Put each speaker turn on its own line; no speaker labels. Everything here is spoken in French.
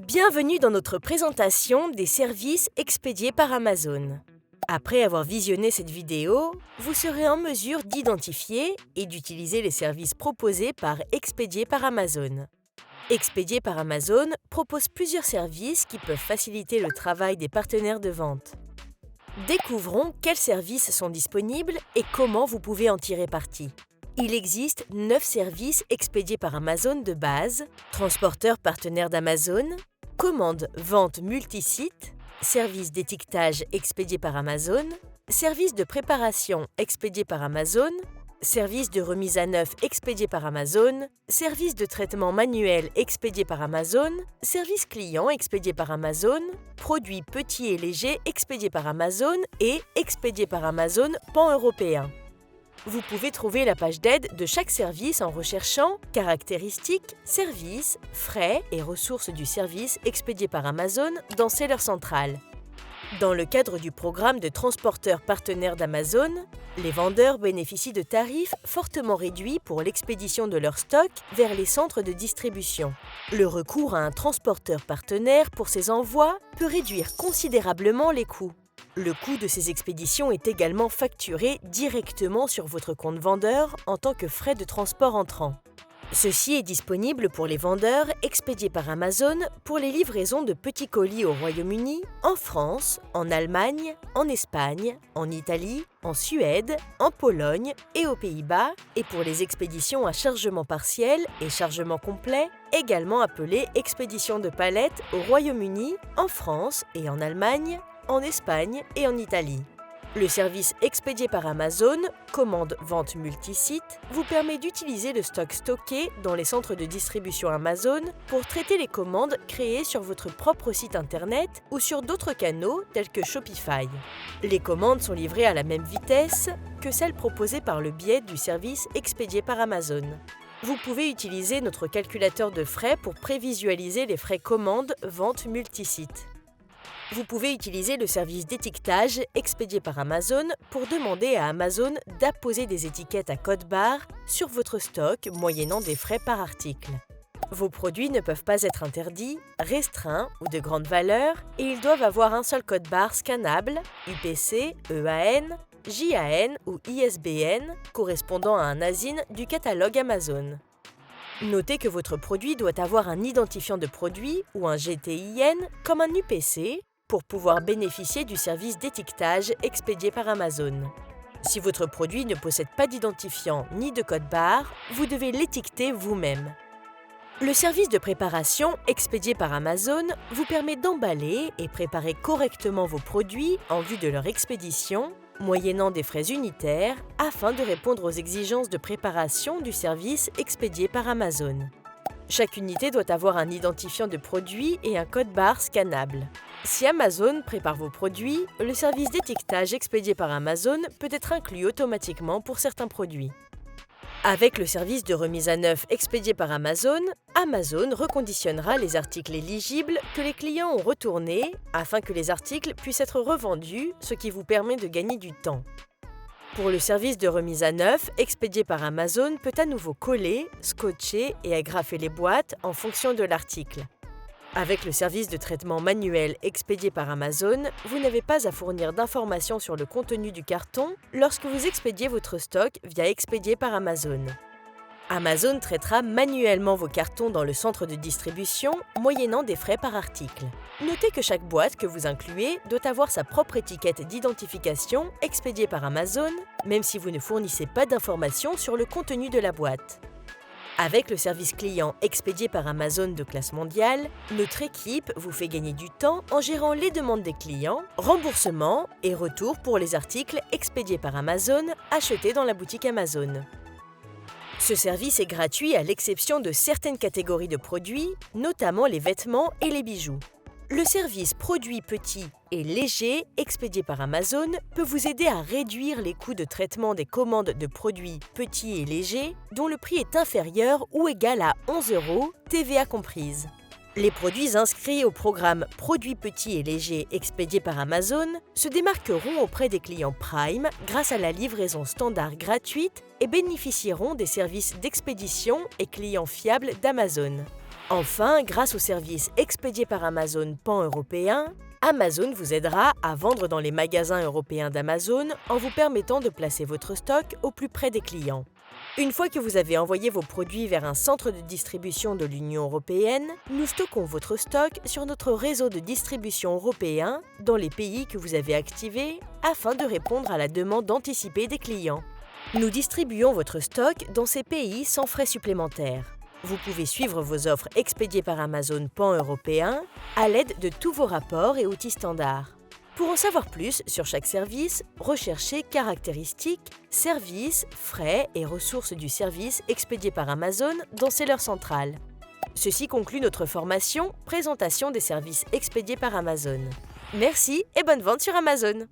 Bienvenue dans notre présentation des services expédiés par Amazon. Après avoir visionné cette vidéo, vous serez en mesure d'identifier et d'utiliser les services proposés par Expédiés par Amazon. Expédiés par Amazon propose plusieurs services qui peuvent faciliter le travail des partenaires de vente. Découvrons quels services sont disponibles et comment vous pouvez en tirer parti. Il existe 9 services expédiés par Amazon de base, transporteur partenaire d'Amazon, commande vente multisite, service d'étiquetage expédié par Amazon, service de préparation expédié par Amazon, service de remise à neuf expédié par Amazon, service de traitement manuel expédié par Amazon, service client expédié par Amazon, produits petits et légers expédiés par Amazon et expédiés par Amazon pan-européen. Vous pouvez trouver la page d'aide de chaque service en recherchant caractéristiques, services, frais et ressources du service expédié par Amazon dans Seller Central. Dans le cadre du programme de transporteur partenaire d'Amazon, les vendeurs bénéficient de tarifs fortement réduits pour l'expédition de leur stock vers les centres de distribution. Le recours à un transporteur partenaire pour ces envois peut réduire considérablement les coûts. Le coût de ces expéditions est également facturé directement sur votre compte vendeur en tant que frais de transport entrant. Ceci est disponible pour les vendeurs expédiés par Amazon pour les livraisons de petits colis au Royaume-Uni, en France, en Allemagne, en Espagne, en Italie, en Suède, en Pologne et aux Pays-Bas, et pour les expéditions à chargement partiel et chargement complet, également appelées expéditions de palettes au Royaume-Uni, en France et en Allemagne, en Espagne et en Italie. Le service expédié par Amazon, commande vente multisite, vous permet d'utiliser le stock stocké dans les centres de distribution Amazon pour traiter les commandes créées sur votre propre site internet ou sur d'autres canaux tels que Shopify. Les commandes sont livrées à la même vitesse que celles proposées par le biais du service expédié par Amazon. Vous pouvez utiliser notre calculateur de frais pour prévisualiser les frais commandes vente multisite. Vous pouvez utiliser le service d'étiquetage expédié par Amazon pour demander à Amazon d'apposer des étiquettes à code barre sur votre stock moyennant des frais par article. Vos produits ne peuvent pas être interdits, restreints ou de grande valeur et ils doivent avoir un seul code barre scannable, UPC, EAN, JAN ou ISBN correspondant à un ASIN du catalogue Amazon. Notez que votre produit doit avoir un identifiant de produit ou un GTIN comme un UPC pour pouvoir bénéficier du service d'étiquetage expédié par Amazon. Si votre produit ne possède pas d'identifiant ni de code barre, vous devez l'étiqueter vous-même. Le service de préparation expédié par Amazon vous permet d'emballer et préparer correctement vos produits en vue de leur expédition, moyennant des frais unitaires, afin de répondre aux exigences de préparation du service expédié par Amazon. Chaque unité doit avoir un identifiant de produit et un code barre scannable. Si Amazon prépare vos produits, le service d'étiquetage expédié par Amazon peut être inclus automatiquement pour certains produits. Avec le service de remise à neuf expédié par Amazon, Amazon reconditionnera les articles éligibles que les clients ont retournés afin que les articles puissent être revendus, ce qui vous permet de gagner du temps. Pour le service de remise à neuf expédié par Amazon peut à nouveau coller, scotcher et agrafer les boîtes en fonction de l'article. Avec le service de traitement manuel expédié par Amazon, vous n'avez pas à fournir d'informations sur le contenu du carton lorsque vous expédiez votre stock via Expédié par Amazon. Amazon traitera manuellement vos cartons dans le centre de distribution, moyennant des frais par article. Notez que chaque boîte que vous incluez doit avoir sa propre étiquette d'identification expédiée par Amazon, même si vous ne fournissez pas d'informations sur le contenu de la boîte. Avec le service client expédié par Amazon de classe mondiale, notre équipe vous fait gagner du temps en gérant les demandes des clients, remboursement et retour pour les articles expédiés par Amazon achetés dans la boutique Amazon. Ce service est gratuit à l'exception de certaines catégories de produits, notamment les vêtements et les bijoux. Le service produits petits et légers expédié par Amazon peut vous aider à réduire les coûts de traitement des commandes de produits petits et légers dont le prix est inférieur ou égal à 11 €, TVA comprise. Les produits inscrits au programme Produits petits et légers expédiés par Amazon se démarqueront auprès des clients Prime grâce à la livraison standard gratuite et bénéficieront des services d'expédition et clients fiables d'Amazon. Enfin, grâce au service expédié par Amazon pan-européen, Amazon vous aidera à vendre dans les magasins européens d'Amazon en vous permettant de placer votre stock au plus près des clients. Une fois que vous avez envoyé vos produits vers un centre de distribution de l'Union européenne, nous stockons votre stock sur notre réseau de distribution européen dans les pays que vous avez activés afin de répondre à la demande anticipée des clients. Nous distribuons votre stock dans ces pays sans frais supplémentaires. Vous pouvez suivre vos offres expédiées par Amazon pan-européen à l'aide de tous vos rapports et outils standards. Pour en savoir plus sur chaque service, recherchez caractéristiques, services, frais et ressources du service expédié par Amazon dans Seller Central. Ceci conclut notre formation « Présentation des services expédiés par Amazon ». Merci et bonne vente sur Amazon!